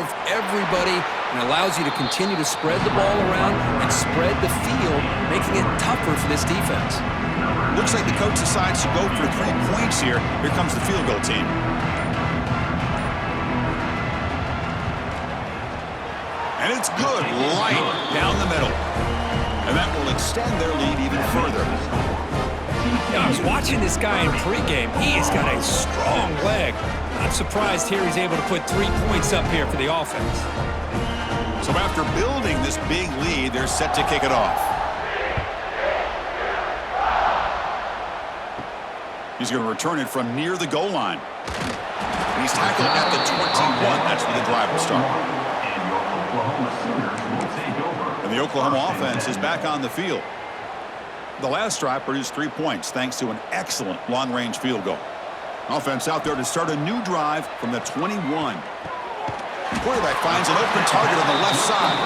of everybody and allows you to continue to spread the ball around and spread the field, making it tougher for this defense. Looks like the coach decides to go for 3 points here. Here comes the field goal team. And it's good, right down the middle. And that will extend their lead even further. I was watching this guy in pregame. He has got a strong leg. I'm surprised here he's able to put 3 points up here for the offense. So after building this big lead, they're set to kick it off. He's going to return it from near the goal line. And he's tackled at the 21. That's where the drive will start. And the Oklahoma offense is back on the field. The last drive produced 3 points thanks to an excellent long-range field goal. Offense out there to start a new drive from the 21. The quarterback finds an open target on the left side.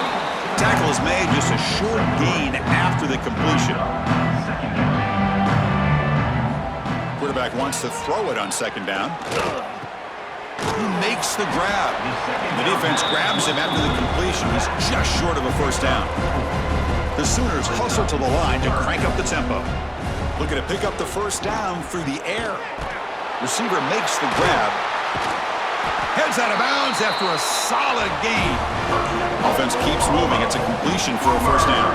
Tackle is made, just a short gain after the completion. Quarterback wants to throw it on second down. He makes the grab. The defense grabs him after the completion. He's just short of a first down. The Sooners hustle to the line to crank up the tempo. Looking to pick up the first down through the air. Receiver makes the grab. Heads out of bounds after a solid gain. Offense keeps moving. It's a completion for a first down.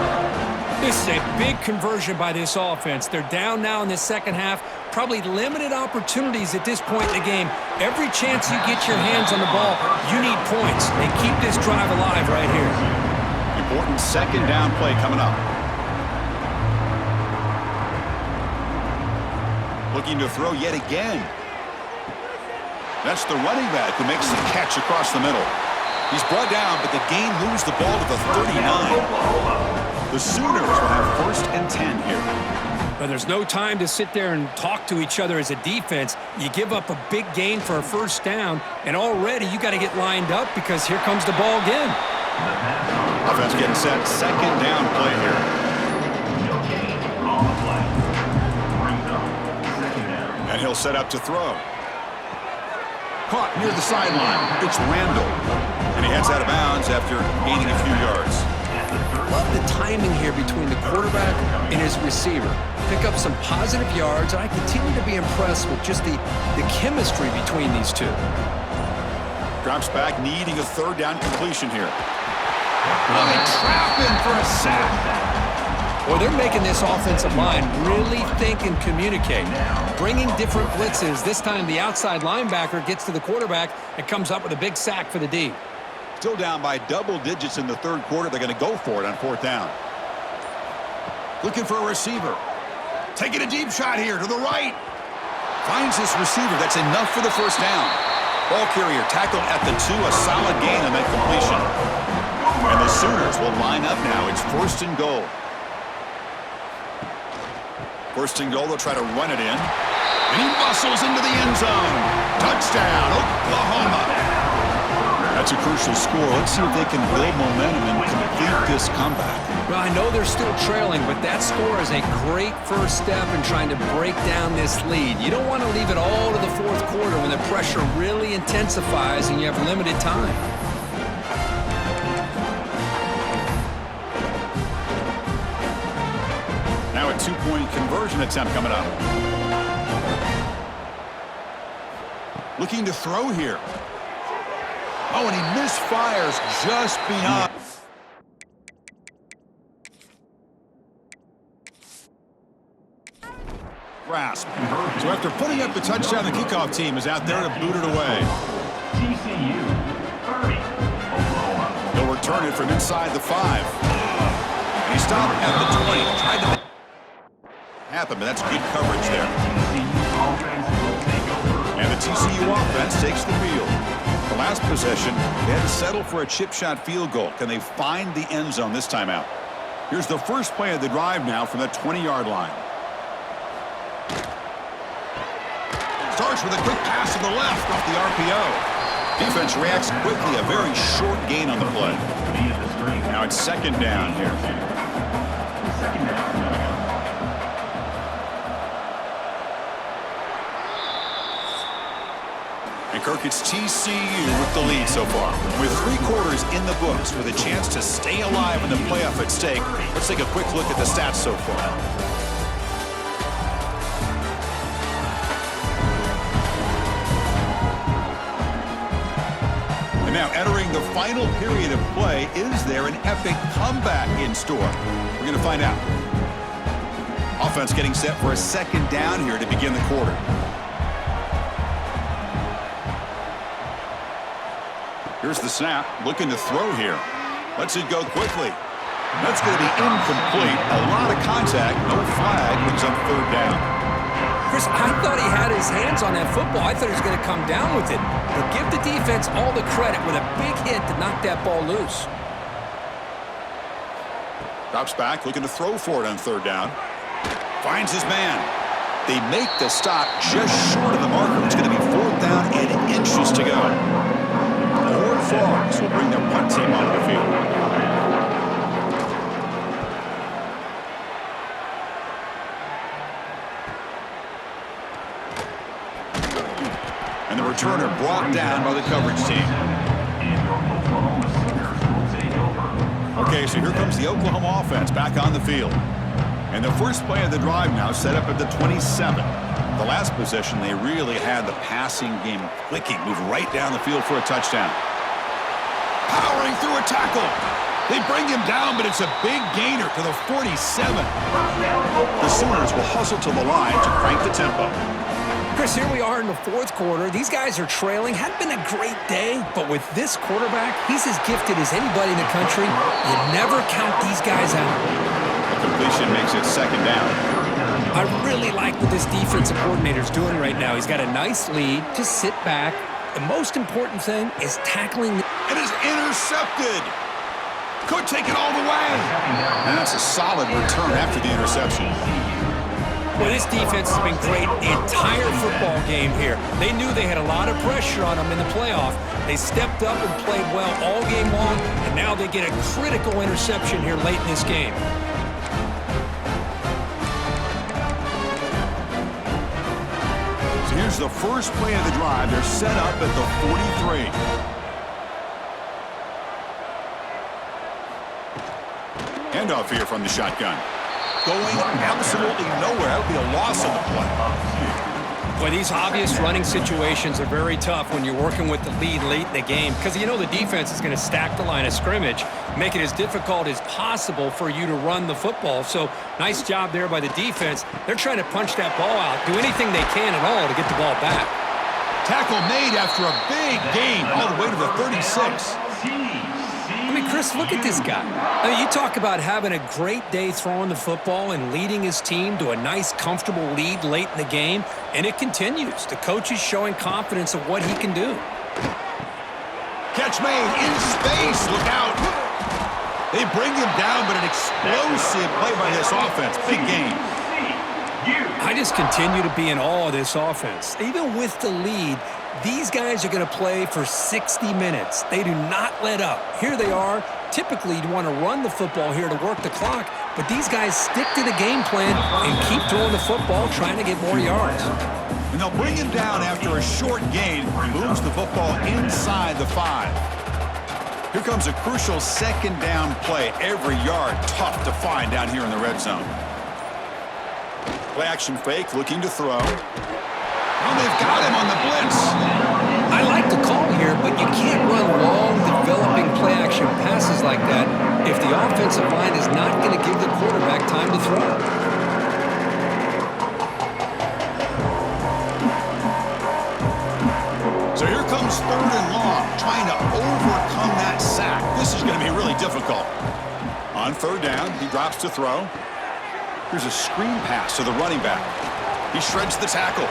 This is a big conversion by this offense. They're down now in the second half. Probably limited opportunities at this point in the game. Every chance you get your hands on the ball, you need points. And keep this drive alive right here. Important second down play coming up. Looking to throw yet again. That's the running back who makes the catch across the middle. He's brought down, but the gain moves the ball to the 39. The Sooners will have first and 10 here. But there's no time to sit there and talk to each other as a defense. You give up a big gain for a first down, and already you got to get lined up because here comes the ball again. Offense getting set. Second down play here. And he'll set up to throw. Caught near the sideline. It's Randall. And he heads out of bounds after gaining a few yards. Love the timing here between the quarterback and his receiver. Pick up some positive yards, and I continue to be impressed with just the chemistry between these two. Drops back, needing a third down completion here. Oh, they trap him for a sack. Well, they're making this offensive line really think and communicate. Bringing different blitzes. This time the outside linebacker gets to the quarterback and comes up with a big sack for the D. Still down by double digits in the third quarter. They're going to go for it on fourth down. Looking for a receiver. Taking a deep shot here to the right. Finds this receiver. That's enough for the first down. Ball carrier tackled at the 2. A solid gain on that completion. And the Sooners will line up now. It's first and goal. First and goal. They'll try to run it in. And he muscles into the end zone. Touchdown, Oklahoma. That's a crucial score. Let's see if they can build momentum and complete this comeback. Well, I know they're still trailing, but that score is a great first step in trying to break down this lead. You don't want to leave it all to the fourth quarter when the pressure really intensifies and you have limited time. Now a 2-point conversion attempt coming up. Looking to throw here. Oh, and he misfires just beyond. Grasp. So after putting up the touchdown, the kickoff team is out there to boot it away. TCU 30, Oklahoma. They'll return it from inside the 5. And he stopped at the 20. Tried to happen, but that's good coverage there. And the TCU offense takes the field. The last possession, they had to settle for a chip shot field goal. Can they find the end zone this time out? Here's the first play of the drive now from the 20-yard line. Starts with a quick pass to the left off the RPO. Defense reacts quickly, a very short gain on the play. Now it's second down here. And Kirk, it's TCU with the lead so far. With 3 quarters in the books with a chance to stay alive in the playoff at stake, let's take a quick look at the stats so far. And now entering the final period of play, is there an epic comeback in store? We're going to find out. Offense getting set for a second down here to begin the quarter. Here's the snap, looking to throw here. Lets it go quickly. That's going to be incomplete. A lot of contact, no flag, brings up 3rd down. Chris, I thought he had his hands on that football. I thought he was going to come down with it. But give the defense all the credit with a big hit to knock that ball loose. Drops back, looking to throw for it on 3rd down. Finds his man. They make the stop just short of the marker. It's going to be 4th down and inches to go. The Horned Frogs will bring their punt team onto the field. And the returner brought down by the coverage team. Okay, so here comes the Oklahoma offense back on the field. And the first play of the drive now set up at the 27. The last possession, they really had the passing game clicking. Move right down the field for a touchdown. Powering through a tackle. They bring him down, but it's a big gainer to the 47. The Sooners will hustle to the line to crank the tempo. Chris, here we are in the 4th quarter. These guys are trailing. Hadn't been a great day, but with this quarterback, he's as gifted as anybody in the country. You never count these guys out. The completion makes it 2nd down. I really like what this defensive coordinator is doing right now. He's got a nice lead. Just sit back. The most important thing is tackling. It is intercepted. Could take it all the way. And that's a solid return after the interception. Well, this defense has been great the entire football game here. They knew they had a lot of pressure on them in the playoff. They stepped up and played well all game long, and now they get a critical interception here late in this game. So here's the first play of the drive. They're set up at the 43. Handoff here from the shotgun. Going absolutely nowhere. That would be a loss on the play. Well, these obvious running situations are very tough when you're working with the lead late in the game because you know the defense is going to stack the line of scrimmage, make it as difficult as possible for you to run the football. So nice job there by the defense. They're trying to punch that ball out, do anything they can at all to get the ball back. Tackle made after a big gain all the way to the 36. I mean, Chris, look at this guy. I mean, you talk about having a great day throwing the football and leading his team to a nice, comfortable lead late in the game, and it continues. The coach is showing confidence of what he can do. Catch made in space. Look out. They bring him down, but an explosive play by this offense. Big game. I just continue to be in awe of this offense. Even with the lead, these guys are going to play for 60 minutes. They do not let up. Here they are. Typically, you want to run the football here to work the clock, but these guys stick to the game plan and keep throwing the football, trying to get more yards. And they'll bring him down after a short gain. He moves the football inside the 5. Here comes a crucial 2nd down play. Every yard tough to find down here in the red zone. Play action fake, looking to throw. Oh, they've got him on the blitz. I like the call here, but you can't run long, developing play-action passes like that if the offensive line is not going to give the quarterback time to throw. So here comes 3rd and long, trying to overcome that sack. This is going to be really difficult. On 3rd down, he drops to throw. Here's a screen pass to the running back. He shreds the tackle.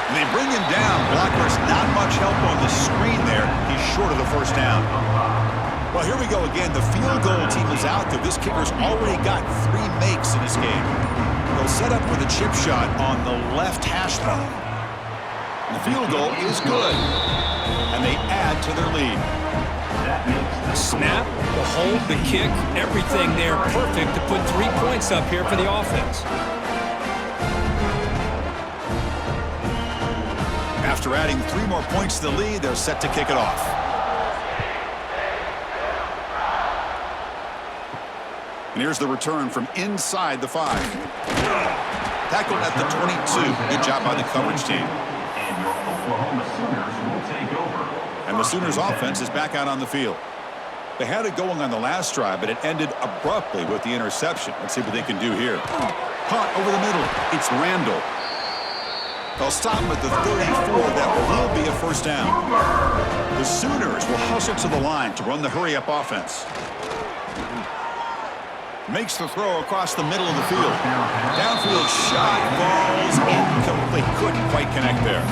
And they bring him down. Blockers not much help on the screen there. He's short of the 1st down. Well, here we go again. The field goal team is out there. This kicker's already got 3 makes in this game. They'll set up with a chip shot on the left hash mark. And the field goal is good. And they add to their lead. The snap, the hold, the kick, everything there perfect to put 3 points up here for the offense. After adding 3 more points to the lead, they're set to kick it off. And here's the return from inside the 5. Tackled at the 22. Good job by the coverage team. And your Oklahoma Sooners will take over. And the Sooners offense is back out on the field. They had it going on the last drive, but it ended abruptly with the interception. Let's see what they can do here. Caught over the middle. It's Randall. They'll stop him at the 34. That will be a first down. The Sooners will hustle to the line to run the hurry-up offense. Makes the throw across the middle of the field. Downfield shot, falls incomplete. Couldn't quite connect there.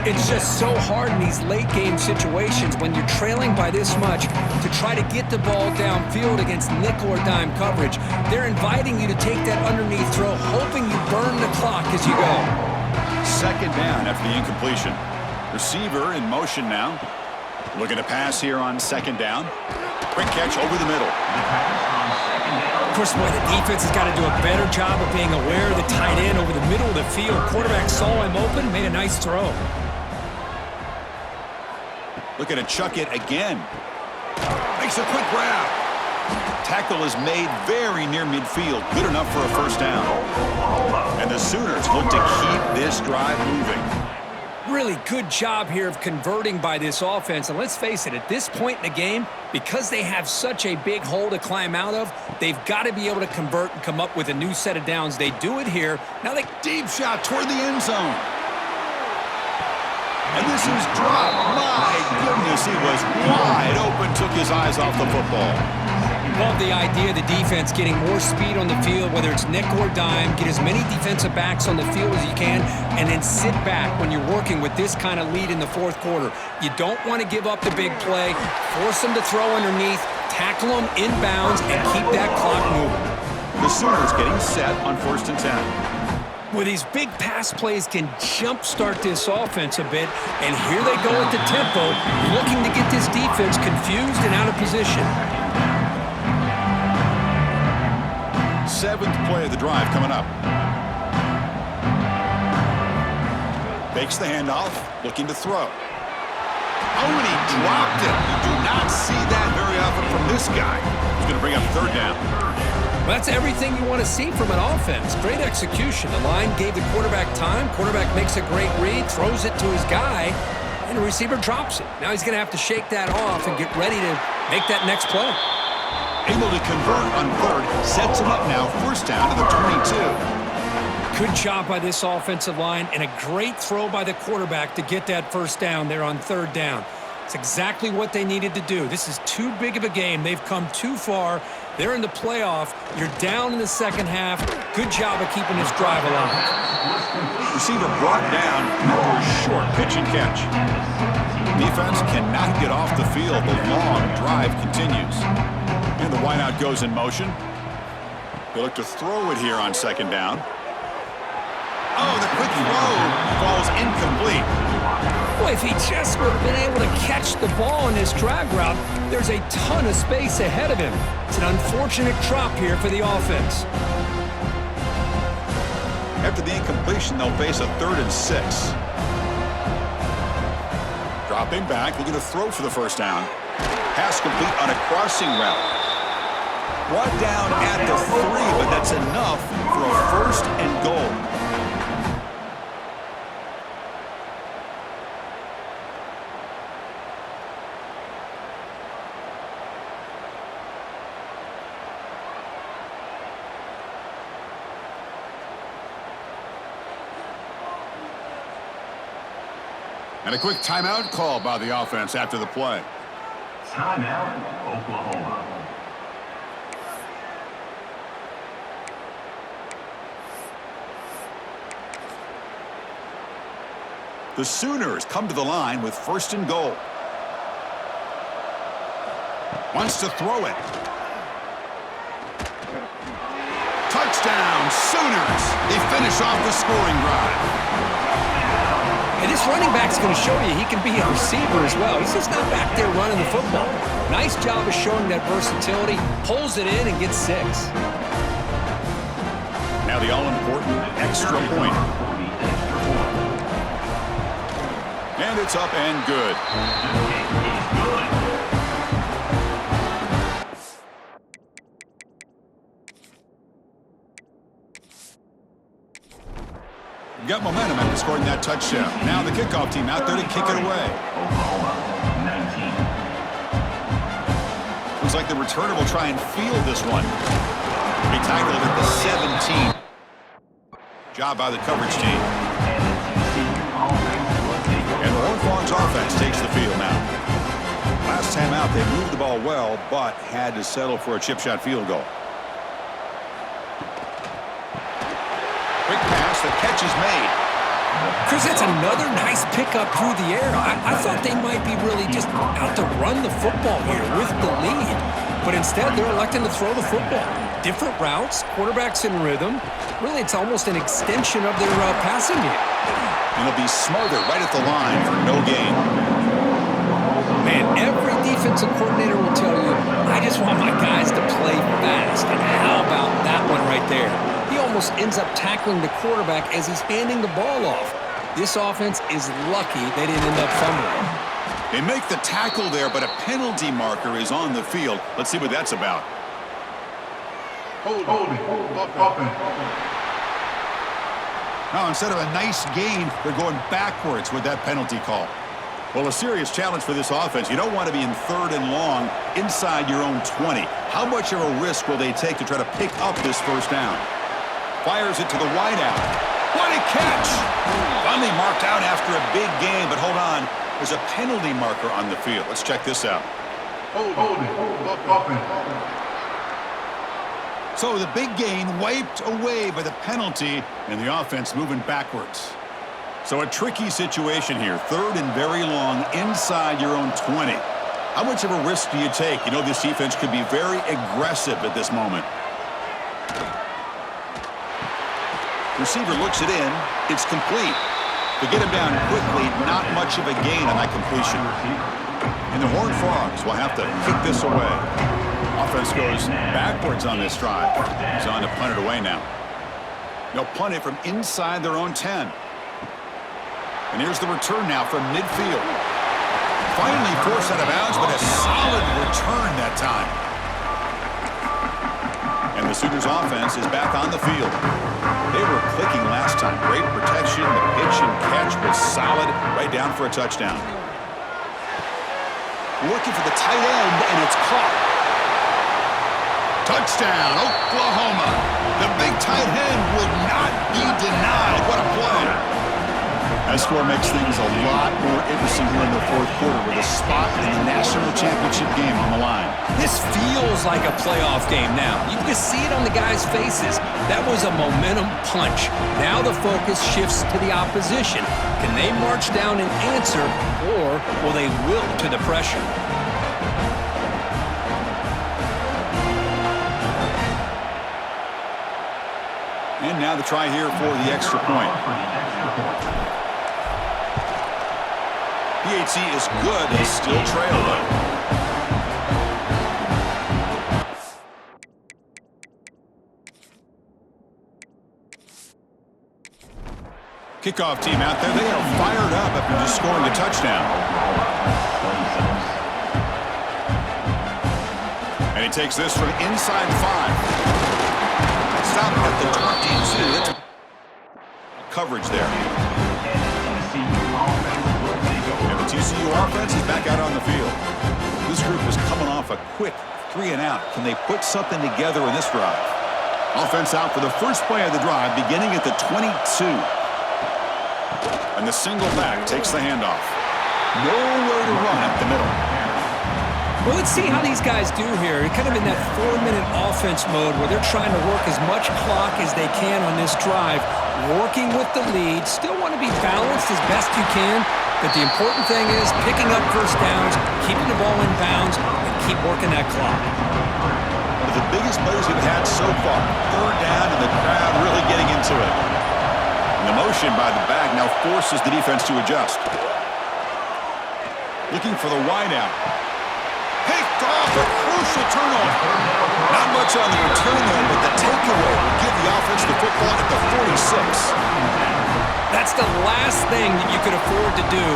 It's just so hard in these late-game situations when you're trailing by this much to try to get the ball downfield against nickel or dime coverage. They're inviting you to take that underneath throw, hoping you burn the clock as you go. Second down after the incompletion. Receiver in motion now. Looking to pass here on second down. Quick catch over the middle. Of course, boy, the defense has got to do a better job of being aware of the tight end over the middle of the field. Quarterback saw him open, made a nice throw. Looking to chuck it again. Makes a quick grab. Tackle is made very near midfield. Good enough for a first down. And the Sooners look to keep this drive moving. Really good job here of converting by this offense. And let's face it, at this point in the game, because they have such a big hole to climb out of, they've got to be able to convert and come up with a new set of downs. They do it here. Now they Deep shot toward the end zone. And this is dropped. My goodness, he was wide open, took his eyes off the football. love the idea of the defense getting more speed on the field, whether it's nickel or dime, get as many defensive backs on the field as you can, and then sit back when you're working with this kind of lead in the fourth quarter. You don't want to give up the big play, force them to throw underneath, tackle them inbounds, and keep that clock moving. The Sooners getting set on 1st and 10. Well, these big pass plays can jumpstart this offense a bit, and here they go at the tempo, looking to get this defense confused and out of position. 7th play of the drive coming up. Fakes the handoff, looking to throw. Oh, and he dropped it. You do not see that very often from this guy. He's going to bring up 3rd down. Well, that's everything you want to see from an offense. Great execution. The line gave the quarterback time. Quarterback makes a great read, throws it to his guy, and the receiver drops it. Now he's going to have to shake that off and get ready to make that next play. Able to convert on 3rd, sets him up now, 1st down to the 22. Good job by this offensive line, and a great throw by the quarterback to get that 1st down there on 3rd down. It's exactly what they needed to do. This is too big of a game. They've come too far. They're in the playoff. You're down in the second half. Good job of keeping this drive alive. Receiver brought down after a short pitch and catch. Defense cannot get off the field. The long drive continues. And the wideout goes in motion. They look to throw it here on 2nd down. Oh, the quick throw falls incomplete. Boy, if he just would have been able to catch the ball in this drag route, there's a ton of space ahead of him. It's an unfortunate drop here for the offense. After the incompletion, they'll face a 3rd and 6. Dropping back, looking to throw for the 1st down. Pass complete on a crossing route. Brought down at the 3, but that's enough for a 1st and goal. And a quick timeout call by the offense after the play. Timeout, Oklahoma. The Sooners come to the line with 1st and goal. Wants to throw it. Touchdown, Sooners. They finish off the scoring drive. And this running back's going to show you he can be a receiver as well. He's just not back there running the football. Nice job of showing that versatility. Pulls it in and gets 6. Now the all-important extra point. And it's up and good. Got momentum after scoring that touchdown. Now the kickoff team out there to kick it away. Oklahoma, 19. Looks like the returner will try and field this one. He tackled at the 17. Job by the coverage team. And the Horned Frogs offense takes the field now. Last time out, they moved the ball well, but had to settle for a chip shot field goal. Quick pass, the catch is made. Chris, that's another nice pickup through the air. I thought they might be really just out to run the football here with the lead. But instead, they're electing to throw the football. Different routes, quarterbacks in rhythm. Really, it's almost an extension of their passing game. And it'll be smothered right at the line for no gain. Man, every defensive coordinator will tell you, I just want my guys to play fast. And how about that one right there? He almost ends up tackling the quarterback as he's handing the ball off. This offense is lucky they didn't end up fumbling. They make the tackle there, but a penalty marker is on the field. Let's see what that's about. Now, instead of a nice gain, they're going backwards with that penalty call. Well, a serious challenge for this offense. You don't want to be in 3rd and long inside your own 20. How much of a risk will they take to try to pick up this first down? Fires it to the wideout. What a catch! Finally marked out after a big game, but hold on. There's a penalty marker on the field. Let's check this out. So the big gain wiped away by the penalty, and the offense moving backwards. So a tricky situation here. 3rd and very long inside your own 20. How much of a risk do you take? You know this defense could be very aggressive at this moment. Receiver looks it in. It's complete. To get him down quickly, not much of a gain on that completion. And the Horned Frogs will have to kick this away. Offense goes backwards on this drive. He's on to punt it away now. They'll punt it from inside their own 10. And here's the return now from midfield. Finally forced out of bounds, but a solid return that time. And the Sooners offense is back on the field. They were clicking last time. Great protection. The pitch and catch was solid right down for a touchdown. Looking for the tight end, and it's caught. Touchdown, Oklahoma. The big tight end will not be denied. What a play. That score makes things a lot more interesting here in the 4th quarter with a spot in the national championship game on the line. This feels like a playoff game now. You can see it on the guys' faces. That was a momentum punch. Now the focus shifts to the opposition. Can they march down and answer, or will they wilt to the pressure? And now the try here for the extra point. PHC is good. They still trail, though. Kickoff team out there. They are fired up after just scoring a touchdown. And he takes this from inside 5. Stop at the 20. Coverage there. And the TCU offense is back out on the field. This group was coming off a quick 3-and-out. Can they put something together in this drive? Offense out for the first play of the drive, beginning at the 22. And the single back takes the handoff. Nowhere to run at the middle. Well, let's see how these guys do here. Kind of in that 4-minute offense mode where they're trying to work as much clock as they can on this drive, working with the lead. Still want to be balanced as best you can, but the important thing is picking up first downs, keeping the ball in bounds, and keep working that clock. One of the biggest plays we've had so far. 3rd down, and the crowd really getting into it. And the motion by the back now forces the defense to adjust. Looking for the wideout. Picked off, a crucial turnover. Not much on the return there, but the takeaway will give the offense the football at the 46. That's the last thing that you could afford to do.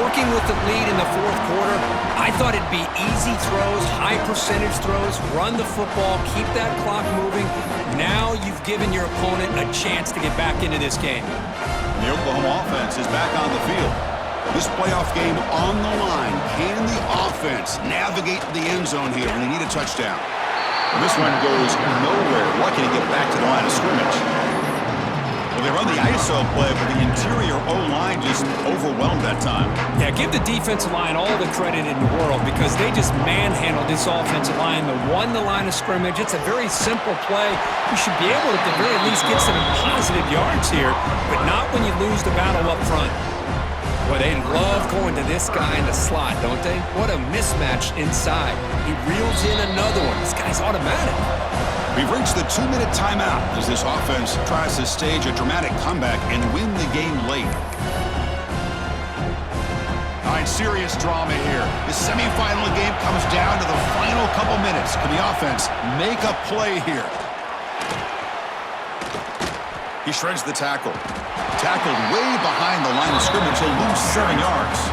Working with the lead in the fourth quarter, I thought it'd be easy throws, high percentage throws, run the football, keep that clock moving. Now you've given your opponent a chance to get back into this game. And the Oklahoma offense is back on the field. This playoff game on the line. Can the offense navigate the end zone here when they need a touchdown? And this one goes nowhere. Lucky to get back to the line of scrimmage. Well, they run the ISO play, but the interior O-line just overwhelmed that time. Yeah, give the defensive line all the credit in the world because they just manhandled this offensive line. They won the line of scrimmage. It's a very simple play. You should be able to, at the very least, get some positive yards here, but not when you lose the battle up front. Well, they love going to this guy in the slot, don't they? What a mismatch inside. He reels in another one. This guy's automatic. We've reached the 2-minute timeout as this offense tries to stage a dramatic comeback and win the game late. All right, serious drama here. The semifinal game comes down to the final couple minutes. Can the offense make a play here? He shreds the tackle. Tackled way behind the line of scrimmage. He'll lose 7 yards.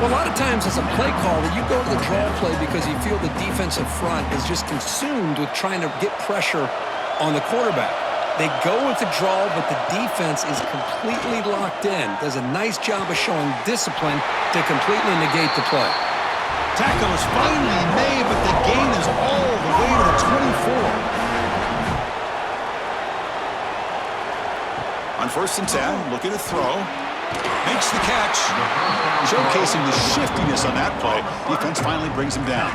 Well, a lot of times as a play caller, you go to the draw play because you feel the defensive front is just consumed with trying to get pressure on the quarterback. They go with the draw, but the defense is completely locked in. Does a nice job of showing discipline to completely negate the play. Tackle is finally made, but the gain is all the way to the 24. On 1st and 10, looking to throw. Makes the catch. Showcasing the shiftiness on that play. Defense finally brings him down.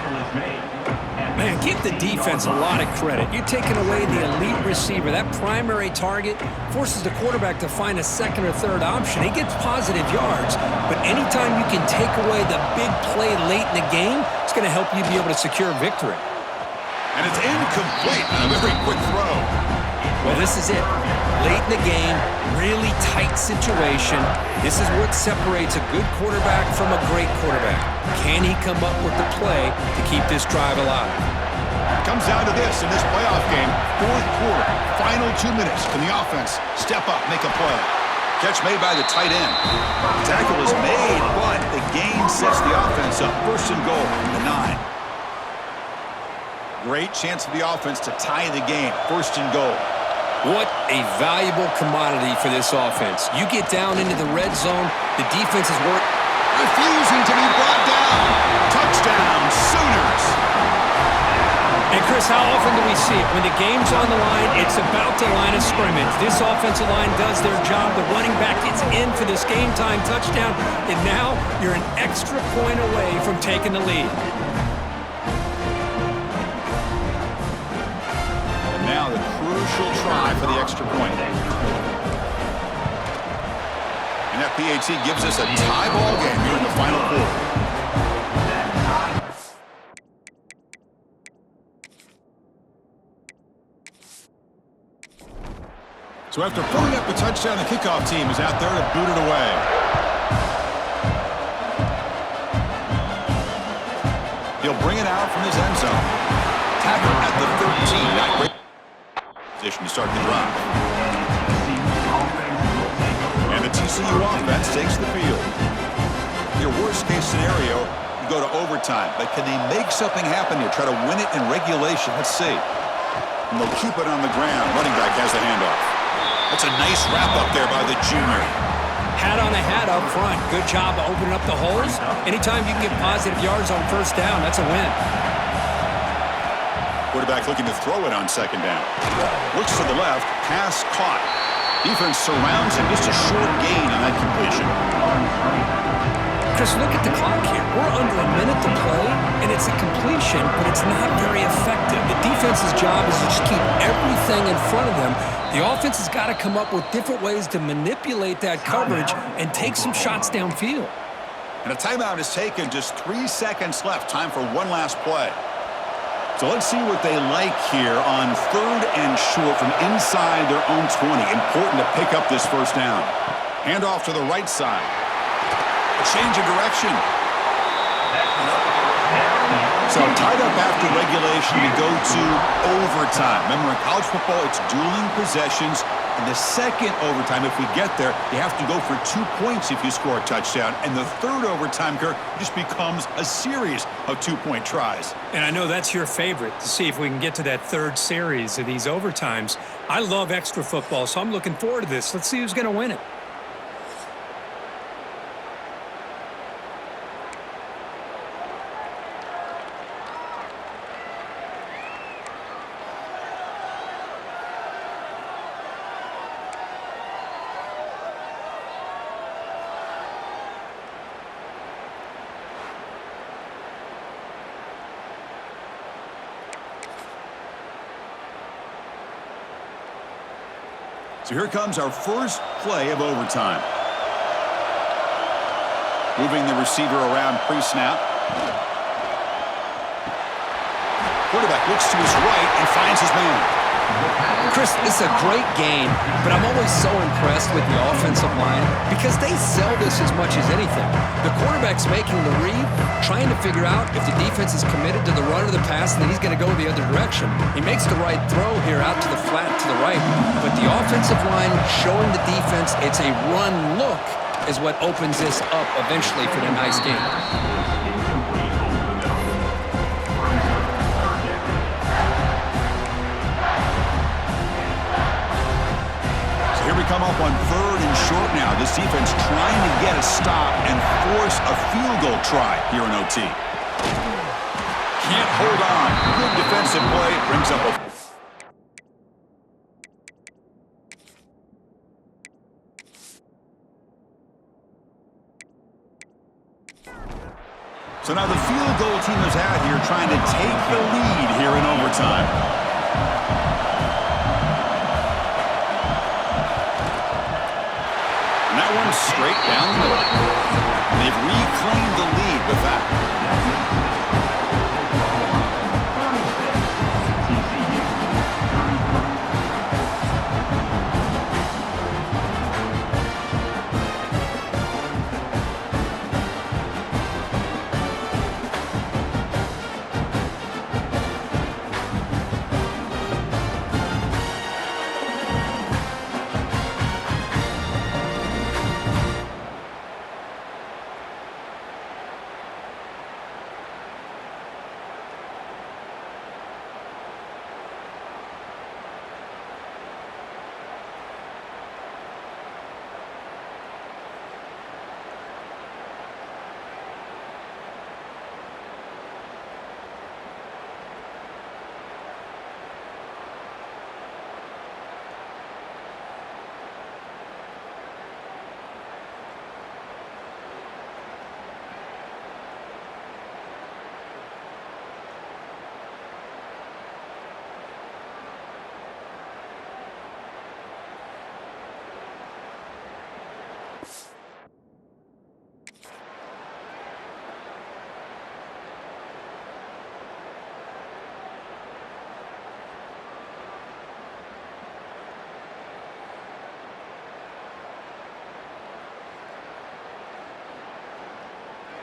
Man, give the defense a lot of credit. You're taking away the elite receiver. That primary target forces the quarterback to find a second or third option. He gets positive yards, but anytime you can take away the big play late in the game, it's going to help you be able to secure victory. And it's incomplete on a very quick throw. Well, this is it. Late in the game, really tight situation. This is what separates a good quarterback from a great quarterback. Can he come up with the play to keep this drive alive? Comes down to this in this playoff game. 4th quarter, final 2 minutes. Can the offense step up, make a play? Catch made by the tight end. Tackle is made, but the gain sets the offense up. 1st and goal from the 9. Great chance for the offense to tie the game. 1st and goal. What a valuable commodity for this offense. You get down into the red zone, the defense is refusing to be brought down. Touchdown, Sooners. And Chris, how often do we see it? When the game's on the line, it's about the line of scrimmage. This offensive line does their job. The running back gets in for this game-time touchdown, and now you're an extra point away from taking the lead. Now the crucial try for the extra point. And that PAT gives us a tie ball game here in the final quarter. So after pulling up a touchdown, the kickoff team is out there to boot it away. He'll bring it out from his end zone. Tackle at the 13. Not great position to start the drive. And the TCU offense takes the field. Your worst-case scenario, you go to overtime. But can they make something happen here? Try to win it in regulation. Let's see. And they'll keep it on the ground. Running back has the handoff. That's a nice wrap-up there by the junior. Hat on a hat up front. Good job of opening up the holes. Anytime you can get positive yards on 1st down, that's a win. Quarterback looking to throw it on 2nd down. Looks to the left, pass caught. Defense surrounds him, just a short gain on that completion. Chris, look at the clock here. We're under a minute to play, and it's a completion, but it's not very effective. The defense's job is to just keep everything in front of them. The offense has got to come up with different ways to manipulate that coverage and take some shots downfield. And a timeout is taken, just 3 seconds left. Time for one last play. So let's see what they like here on 3rd and short from inside their own 20. Important to pick up this 1st down. Hand off to the right side. A change of direction. So tied up after regulation, we go to overtime. Remember, in college football, it's dueling possessions. In the second overtime, if we get there, you have to go for 2 points if you score a touchdown. And the third overtime, Kirk, just becomes a series of 2-point tries. And I know that's your favorite, to see if we can get to that third series of these overtimes. I love extra football, so I'm looking forward to this. Let's see who's going to win it. So here comes our first play of overtime. Moving the receiver around pre-snap. Quarterback looks to his right and finds his man. Chris, it's a great game, but I'm always so impressed with the offensive line because they sell this as much as anything. The quarterback's making the read, trying to figure out if the defense is committed to the run or the pass, and then he's going to go the other direction. He makes the right throw here out to the flat to the right, but the offensive line showing the defense it's a run look is what opens this up eventually for the nice game. Here we come up on 3rd and short now. This defense trying to get a stop and force a field goal try here in OT. Can't hold on. Good defensive play. Brings up a... So now the field goal team is out here trying to take the lead here in overtime. That one straight down the middle. And they've reclaimed the lead with that.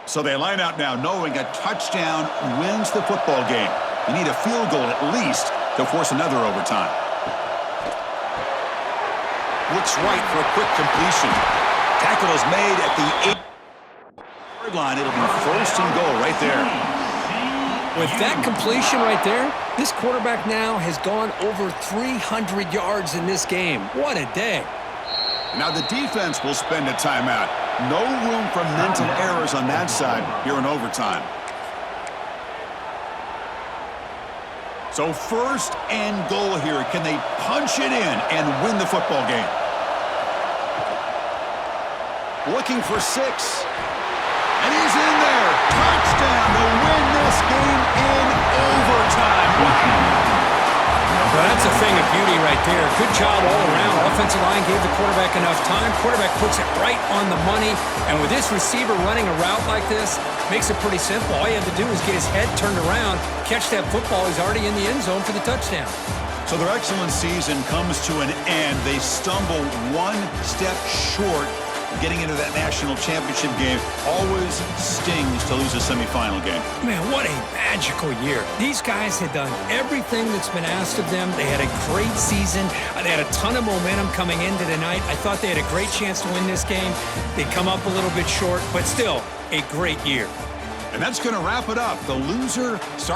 So they line out now knowing a touchdown wins the football game. You need a field goal at least to force another overtime. Looks right for a quick completion. Tackle is made at the 8-yard line. It'll be 1st and goal right there. With that completion right there, this quarterback now has gone over 300 yards in this game. What a day. Now the defense will spend a timeout. No room for mental errors on that side here in overtime. So 1st and goal here. Can they punch it in and win the football game? Looking for 6. And he's in there. Touchdown to win this game in overtime. Wow. Well, that's a thing of beauty right there. Good job all around. Offensive line gave the quarterback enough time. Quarterback puts it right on the money. And with this receiver running a route like this, makes it pretty simple. All you have to do is get his head turned around, catch that football. He's already in the end zone for the touchdown. So their excellent season comes to an end. They stumble one step short getting into that national championship game. Always stings to lose a semifinal game. Man, what a magical year. These guys had done everything that's been asked of them. They had a great season. They had a ton of momentum coming into tonight. I thought they had a great chance to win this game. They come up a little bit short, but still a great year. And that's going to wrap it up. The loser starts